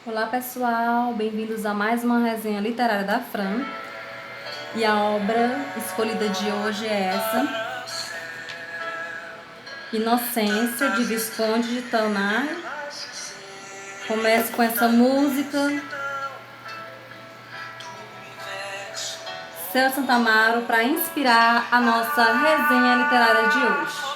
Olá pessoal, bem-vindos a mais uma resenha literária da Fran. E a obra escolhida de hoje é essa, Inocência, de Visconde de Taunar. Começo com essa música, Celso Santamaro, para inspirar a nossa resenha literária de hoje.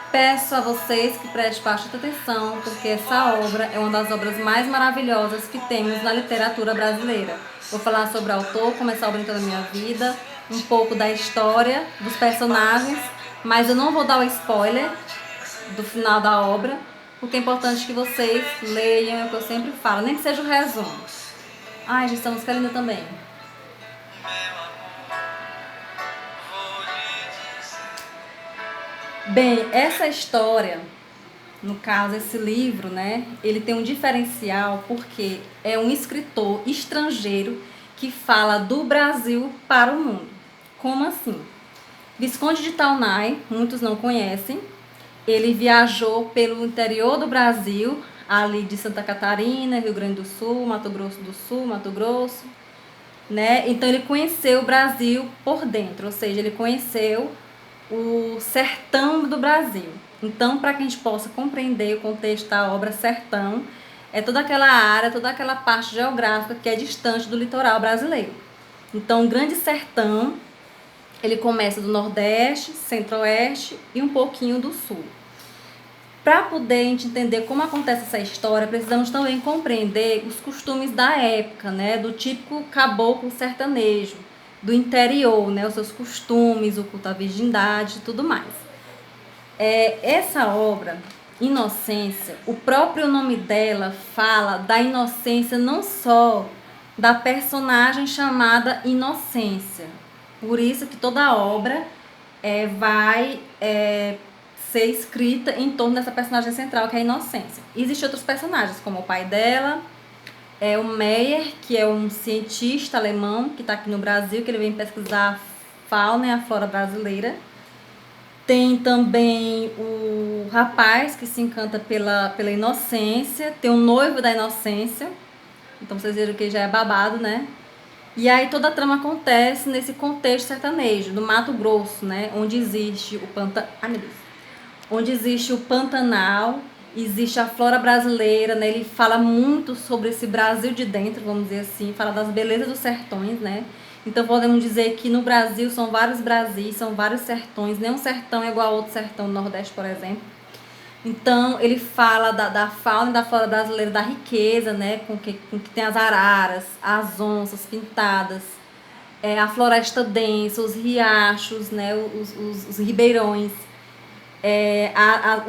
Peço a vocês que prestem bastante atenção, porque essa obra é uma das obras mais maravilhosas que temos na literatura brasileira. Vou falar sobre o autor, como essa obra entrou na minha vida, um pouco da história, dos personagens, mas eu não vou dar o spoiler do final da obra, porque é importante que vocês leiam, é o que eu sempre falo, nem que seja o resumo. Ai, gente, essa música é linda também. Bem, essa história, no caso, esse livro, né, ele tem um diferencial porque é um escritor estrangeiro que fala do Brasil para o mundo. Como assim? Visconde de Taunay, muitos não conhecem, ele viajou pelo interior do Brasil, ali de Santa Catarina, Rio Grande do Sul, Mato Grosso do Sul, Mato Grosso, né? Então ele conheceu o Brasil por dentro, ou seja, ele conheceu o sertão do Brasil. Então, para que a gente possa compreender o contexto da obra Sertão, é toda aquela área, toda aquela parte geográfica que é distante do litoral brasileiro. Então, o Grande Sertão, ele começa do Nordeste, Centro-Oeste e um pouquinho do Sul. Para poder a gente entender como acontece essa história, precisamos também compreender os costumes da época, né, do típico caboclo sertanejo, do interior, né, os seus costumes, o culto à virgindade e tudo mais. Essa obra, Inocência, o próprio nome dela fala da inocência não só da personagem chamada Inocência. Por isso que toda a obra vai ser escrita em torno dessa personagem central, que é a Inocência. Existem outros personagens, como o pai dela, o Meyer, que é um cientista alemão que está aqui no Brasil, que ele vem pesquisar a fauna e a flora brasileira. Tem também o rapaz que se encanta pela inocência, tem o noivo da inocência, então vocês viram que já é babado, né? E aí toda a trama acontece nesse contexto sertanejo, do Mato Grosso, né? Onde existe o onde existe o Pantanal, existe a flora brasileira, né? Ele fala muito sobre esse Brasil de dentro, vamos dizer assim, fala das belezas dos sertões, né? Então podemos dizer que no Brasil são vários Brasis, são vários sertões, nenhum sertão é igual a outro sertão do Nordeste, por exemplo. Então ele fala da fauna e da flora brasileira, da riqueza, né? Com que tem as araras, as onças pintadas, a floresta densa, os riachos, né? Os ribeirões,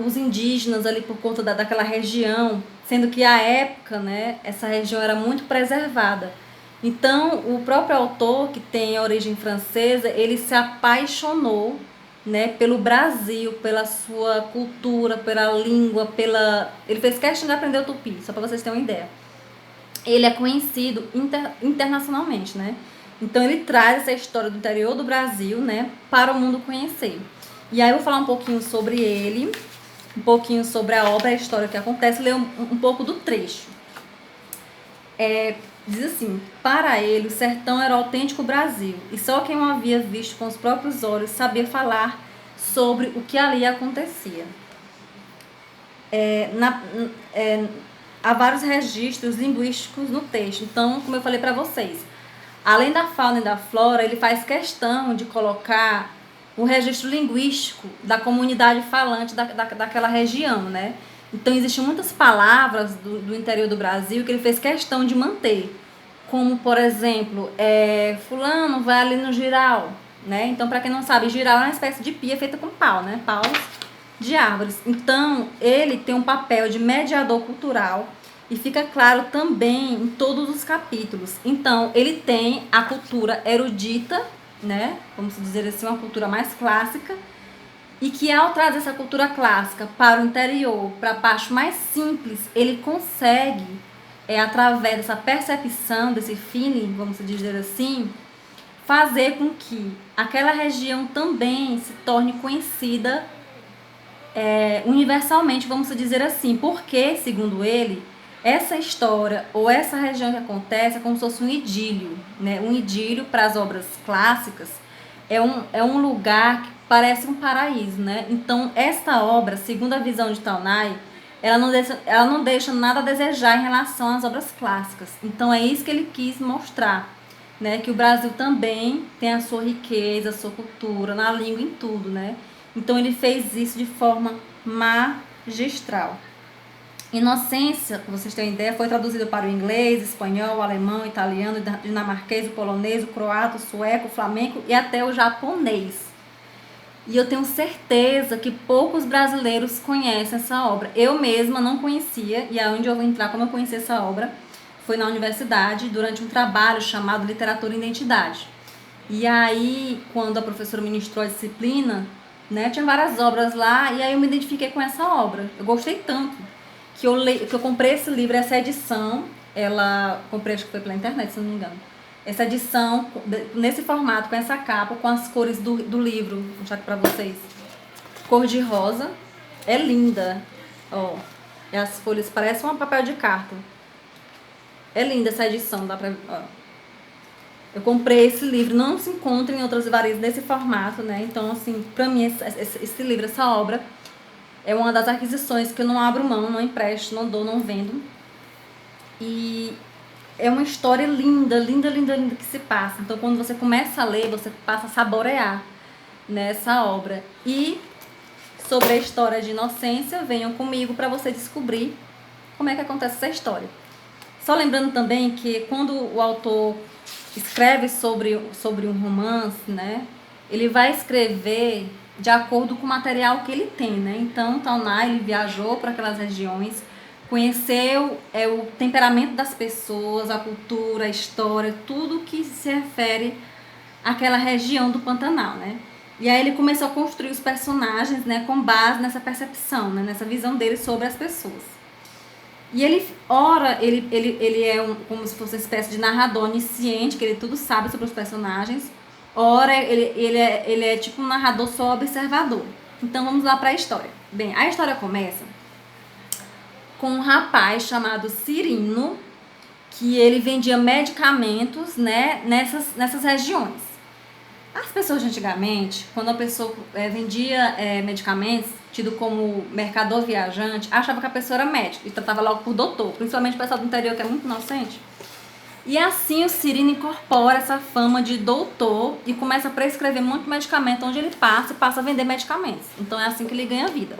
os indígenas ali por conta daquela região, sendo que à época, né, essa região era muito preservada. Então, o próprio autor, que tem a origem francesa, ele se apaixonou, né, pelo Brasil, pela sua cultura, pela língua, ele fez questão de aprender o tupi, só para vocês terem uma ideia. Ele é conhecido internacionalmente, né? Então ele traz essa história do interior do Brasil, né, para o mundo conhecer. E aí eu vou falar um pouquinho sobre ele, um pouquinho sobre a obra, a história que acontece, ler um pouco do trecho. Diz assim: para ele, o sertão era o autêntico Brasil, e só quem o havia visto com os próprios olhos sabia falar sobre o que ali acontecia. Há vários registros linguísticos no texto. Então, como eu falei para vocês, além da fauna e da flora, ele faz questão de colocar o registro linguístico da comunidade falante daquela região, né? Então, existem muitas palavras do interior do Brasil que ele fez questão de manter, como, por exemplo, fulano vai ali no giral, né? Então, para quem não sabe, giral é uma espécie de pia feita com pau, né? Paus de árvores. Então, ele tem um papel de mediador cultural e fica claro também em todos os capítulos. Então, ele tem a cultura erudita, né? Vamos dizer assim, uma cultura mais clássica, e que ao trazer essa cultura clássica para o interior, para a parte mais simples, ele consegue, através dessa percepção, desse feeling, vamos dizer assim, fazer com que aquela região também se torne conhecida universalmente, vamos dizer assim, porque, segundo ele, Essa história ou essa região que acontece é como se fosse um idílio, né? Um idílio para as obras clássicas é um lugar que parece um paraíso, né? Então, esta obra, segundo a visão de Taunay, ela não deixa nada a desejar em relação às obras clássicas. Então, é isso que ele quis mostrar, né? Que o Brasil também tem a sua riqueza, a sua cultura, na língua, em tudo, né? Então, ele fez isso de forma magistral. Inocência, para vocês terem ideia, foi traduzido para o inglês, espanhol, alemão, italiano, dinamarquês, o polonês, o croata, o sueco, o flamenco e até o japonês. E eu tenho certeza que poucos brasileiros conhecem essa obra. Eu mesma não conhecia, e aonde eu vou entrar como eu conheci essa obra foi na universidade, durante um trabalho chamado Literatura e Identidade. E aí, quando a professora ministrou a disciplina, né, tinha várias obras lá, e aí eu me identifiquei com essa obra. Eu gostei tanto que eu comprei esse livro, essa edição, comprei, acho que foi pela internet, se não me engano. Essa edição, nesse formato, com essa capa, com as cores do livro, vou mostrar aqui pra vocês. Cor de rosa, é linda, ó, e as folhas parecem um papel de carta. É linda essa edição, dá pra, ó. Eu comprei esse livro, não se encontra em outras livrarias nesse formato, né? Então, assim, pra mim, esse livro, essa obra, é uma das aquisições que eu não abro mão, não empresto, não dou, não vendo. E é uma história linda, linda, linda, linda que se passa. Então, quando você começa a ler, você passa a saborear nessa obra. E sobre a história de Inocência, venham comigo para você descobrir como é que acontece essa história. Só lembrando também que quando o autor escreve sobre um romance, né, ele vai escrever de acordo com o material que ele tem, né? Então, Taunay, ele viajou para aquelas regiões, conheceu o temperamento das pessoas, a cultura, a história, tudo que se refere àquela região do Pantanal, né? E aí ele começou a construir os personagens, né, com base nessa percepção, né, nessa visão dele sobre as pessoas. E ele é como se fosse uma espécie de narrador onisciente, que ele tudo sabe sobre os personagens. Ora, ele é tipo um narrador só observador. Então vamos lá para a história. Bem, a história começa com um rapaz chamado Cirino, que ele vendia medicamentos, né, nessas regiões. As pessoas de antigamente, quando a pessoa vendia medicamentos, tido como mercador viajante, achava que a pessoa era médico e tratava logo por doutor, principalmente o pessoal do interior que é muito inocente. E assim o Cirino incorpora essa fama de doutor e começa a prescrever muito medicamento onde ele passa e passa a vender medicamentos. Então é assim que ele ganha vida.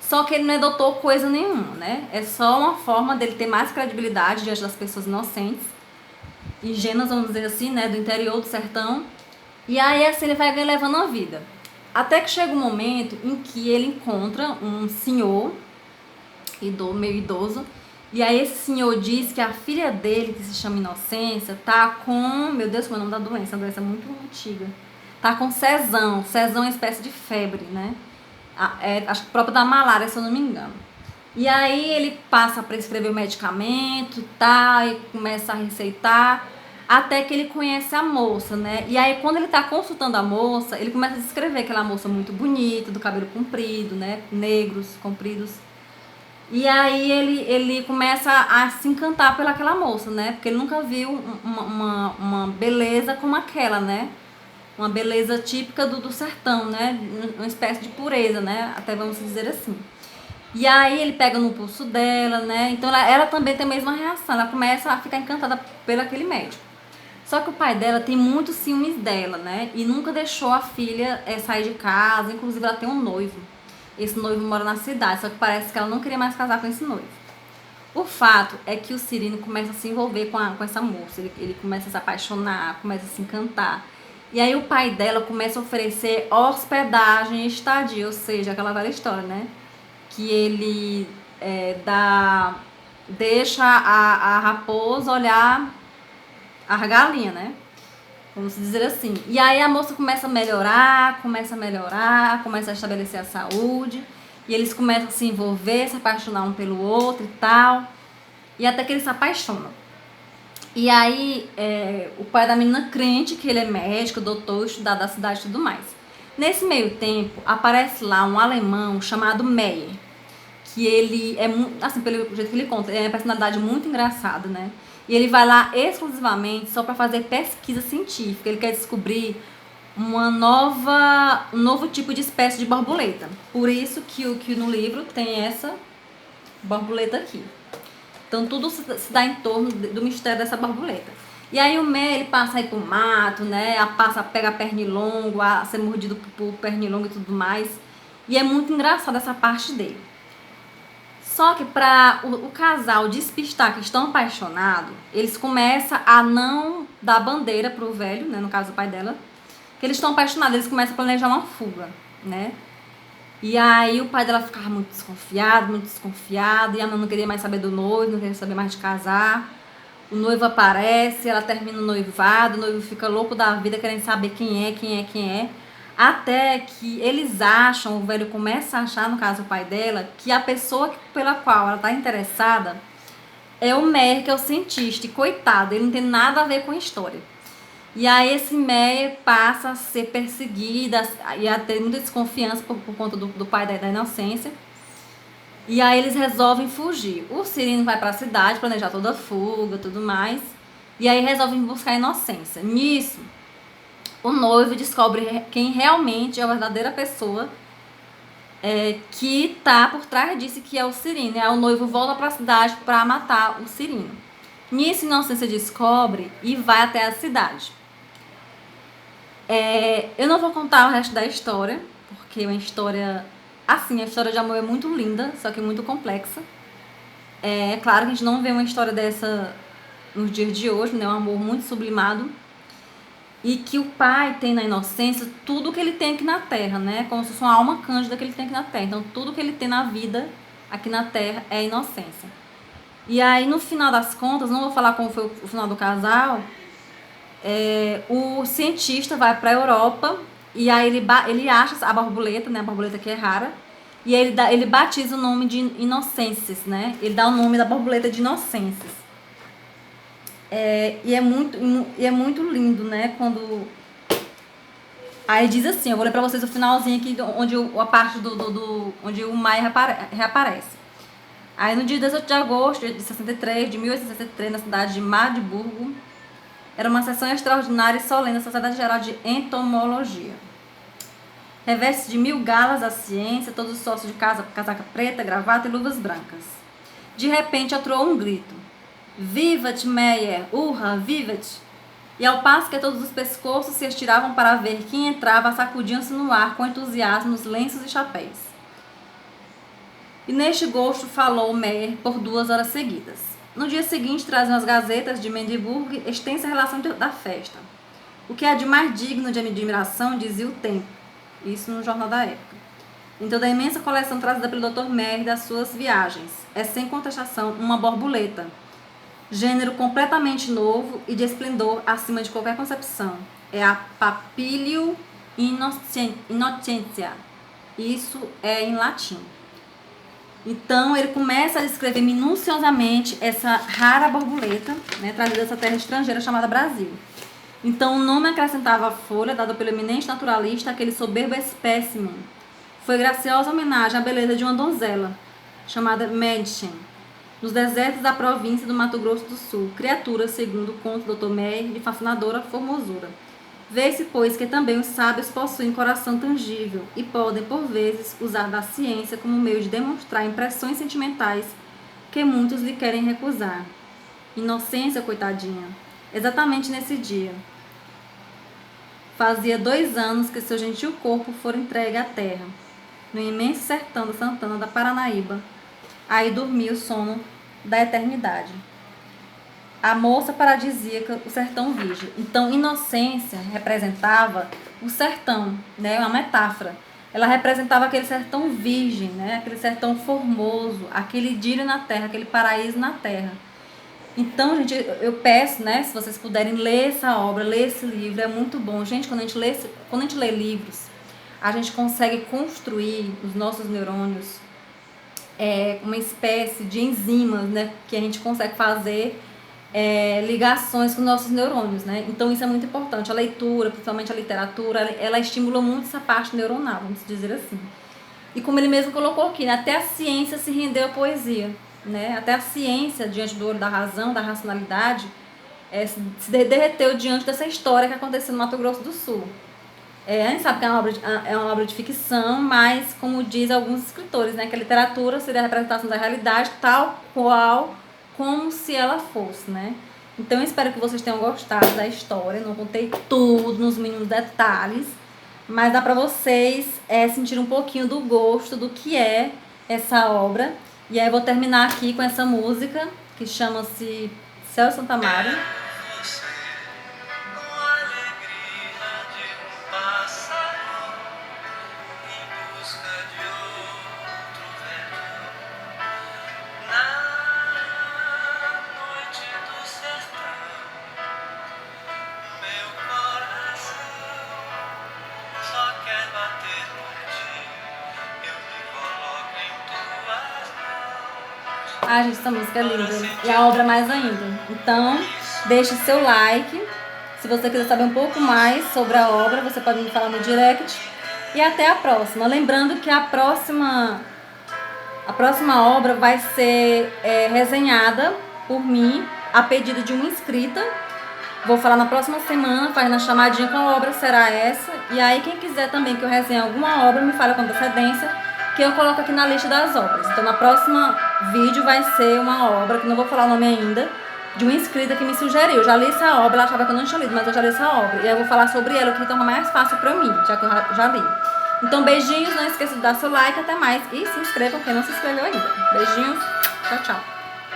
Só que ele não é doutor coisa nenhuma, né? É só uma forma dele ter mais credibilidade diante das pessoas inocentes, ingênuas, vamos dizer assim, né? Do interior, do sertão. E aí assim ele vai levando a vida. Até que chega um momento em que ele encontra um senhor meio idoso. E aí esse senhor diz que a filha dele, que se chama Inocência, tá com... Meu Deus, como é o nome da doença? Uma doença muito antiga. Tá com sezão. Sezão é uma espécie de febre, né? Acho que próprio da malária, se eu não me engano. E aí ele passa a prescrever o medicamento, tá? E começa a receitar. Até que ele conhece a moça, né? E aí quando ele tá consultando a moça, ele começa a descrever aquela moça muito bonita, do cabelo comprido, né? Negros, compridos. E aí ele começa a se encantar pelaquela moça, né? Porque ele nunca viu uma beleza como aquela, né? Uma beleza típica do sertão, né? Uma espécie de pureza, né? Até vamos dizer assim. E aí ele pega no pulso dela, né? Então ela também tem a mesma reação. Ela começa a ficar encantada pelo aquele médico. Só que o pai dela tem muitos ciúmes dela, né? E nunca deixou a filha sair de casa. Inclusive ela tem um noivo. Esse noivo mora na cidade, só que parece que ela não queria mais casar com esse noivo. O fato é que o Cirino começa a se envolver com essa moça. Ele começa a se apaixonar, começa a se encantar. E aí o pai dela começa a oferecer hospedagem e estadia, ou seja, aquela velha história, né? Que ele deixa a raposa olhar a galinha, né? Vamos dizer assim. E aí a moça começa a melhorar, começa a estabelecer a saúde. E eles começam a se envolver, se apaixonar um pelo outro e tal. E até que eles se apaixonam. E aí o pai da menina crente que ele é médico, doutor, estudado da cidade e tudo mais. Nesse meio tempo, aparece lá um alemão chamado Meyer, que ele é muito, assim, pelo jeito que ele conta, é uma personalidade muito engraçada, né? E ele vai lá exclusivamente só para fazer pesquisa científica. Ele quer descobrir um novo tipo de espécie de borboleta. Por isso que no livro tem essa borboleta aqui. Então tudo se dá em torno do mistério dessa borboleta. E aí o Mé, ele passa aí pro mato, né? Pega pernilongo, a ser mordido por pernilongo e tudo mais. E é muito engraçado essa parte dele. Só que para o casal despistar que estão apaixonados, eles começam a não dar bandeira pro velho, né? No caso o pai dela. Que eles estão apaixonados, eles começam a planejar uma fuga, né? E aí o pai dela ficava muito desconfiado, e a mãe não queria mais saber do noivo, não queria saber mais de casar. O noivo aparece, ela termina o noivado, o noivo fica louco da vida, querendo saber quem é. Até que eles acham, o velho começa a achar, no caso o pai dela, que a pessoa pela qual ela está interessada é o Mer, que é o cientista, e coitado, ele não tem nada a ver com a história. E aí esse Meyer passa a ser perseguida e a ter muita desconfiança por conta do pai da inocência. E aí eles resolvem fugir. O Cirino vai para a cidade, planejar toda a fuga, tudo mais. E aí resolvem buscar a inocência. Nisso, o noivo descobre quem realmente é a verdadeira pessoa que tá por trás disso, que é o Cirino. E aí o noivo volta para a cidade para matar o Cirino. Nisso, a inocência descobre e vai até a cidade. Eu não vou contar o resto da história, porque é uma história, assim, a história de amor é muito linda, só que muito complexa. É claro que a gente não vê uma história dessa nos dias de hoje, né? Um amor muito sublimado. E que o pai tem na inocência tudo que ele tem aqui na Terra, né? Como se fosse uma alma cândida que ele tem aqui na Terra. Então, tudo que ele tem na vida aqui na Terra é inocência. E aí, no final das contas, não vou falar como foi o final do casal, o cientista vai para a Europa e aí ele acha a borboleta, né? A borboleta que é rara. E aí ele batiza o nome de Inocências, né? Ele dá o nome da borboleta de Inocências. E é muito lindo, né? Quando... Aí diz assim, eu vou ler pra vocês o finalzinho aqui, onde a parte onde o Maia reaparece. Aí no dia 18 de agosto de 63, de 1863, na cidade de Magdeburgo, era uma sessão extraordinária e solene da Sociedade Geral de Entomologia. Reveste de 1000 galas a ciência, todos os sócios de casaca preta, gravata e luvas brancas. De repente atroou um grito. Vivat, Meyer! Urra, vivat! E ao passo que todos os pescoços se estiravam para ver quem entrava, sacudiam-se no ar com entusiasmo os lenços e chapéus. E neste gosto falou Meyer por 2 horas seguidas. No dia seguinte, traziam as gazetas de Magdeburgo extensa relação da festa. O que há de mais digno de admiração, dizia o Tempo. Isso no jornal da época. Em toda a imensa coleção trazida pelo Dr. Meyer das suas viagens, é sem contestação uma borboleta, gênero completamente novo e de esplendor acima de qualquer concepção. É a Papilio innocentia. Isso é em latim. Então, ele começa a descrever minuciosamente essa rara borboleta, né, trazida dessa terra estrangeira chamada Brasil. Então, o nome acrescentava a folha, dado pelo eminente naturalista, aquele soberbo espécimen. Foi graciosa homenagem à beleza de uma donzela, chamada Mädchen, nos desertos da província do Mato Grosso do Sul, criatura, segundo o conto do Dr. Meyer, de fascinadora formosura. Vê-se, pois, que também os sábios possuem coração tangível e podem, por vezes, usar da ciência como meio de demonstrar impressões sentimentais que muitos lhe querem recusar. Inocência, coitadinha. Exatamente nesse dia. Fazia 2 anos que seu gentil corpo fora entregue à terra, no imenso sertão da Santana da Paranaíba. Aí dormia o sono da eternidade. A moça paradisíaca, o sertão virgem. Então, inocência representava o sertão, né? Uma metáfora. Ela representava aquele sertão virgem, né? Aquele sertão formoso, aquele idílio na terra, aquele paraíso na terra. Então, gente, eu peço, né? Se vocês puderem ler essa obra, ler esse livro, é muito bom. Gente, quando a gente lê livros, a gente consegue construir os nossos neurônios uma espécie de enzimas, né? Que a gente consegue fazer ligações com nossos neurônios, né? Então isso é muito importante. A leitura, principalmente a literatura, ela estimula muito essa parte neuronal, vamos dizer assim. E como ele mesmo colocou aqui, né? Até a ciência se rendeu à poesia, né? Até a ciência, diante do olho da razão, da racionalidade, se derreteu diante dessa história que aconteceu no Mato Grosso do Sul. A gente sabe que é uma obra de ficção, mas, como diz alguns escritores, né, que a literatura seria a representação da realidade tal qual como se ela fosse, né? Então, eu espero que vocês tenham gostado da história. Não contei tudo nos mínimos detalhes, mas dá para vocês sentir um pouquinho do gosto do que é essa obra. E aí eu vou terminar aqui com essa música que chama-se Céu Santa Maria. Ah, gente, essa música é linda. E a obra mais ainda. Então, deixe seu like. Se você quiser saber um pouco mais sobre a obra, você pode me falar no direct. E até a próxima. Lembrando que a próxima obra vai ser resenhada por mim, a pedido de uma inscrita. Vou falar na próxima semana, fazendo a chamadinha, qual obra será essa. E aí, quem quiser também que eu resenhe alguma obra, me fala com antecedência, que eu coloco aqui na lista das obras. Então, na próxima vídeo vai ser uma obra, que não vou falar o nome ainda, de uma inscrita que me sugeriu. Eu já li essa obra, ela achava que eu não tinha lido, mas eu já li essa obra. E aí eu vou falar sobre ela, o que torna mais fácil pra mim, já que eu já li. Então, beijinhos, não esqueça de dar seu like, até mais. E se inscrevam quem não se inscreveu ainda. Beijinhos, tchau, tchau.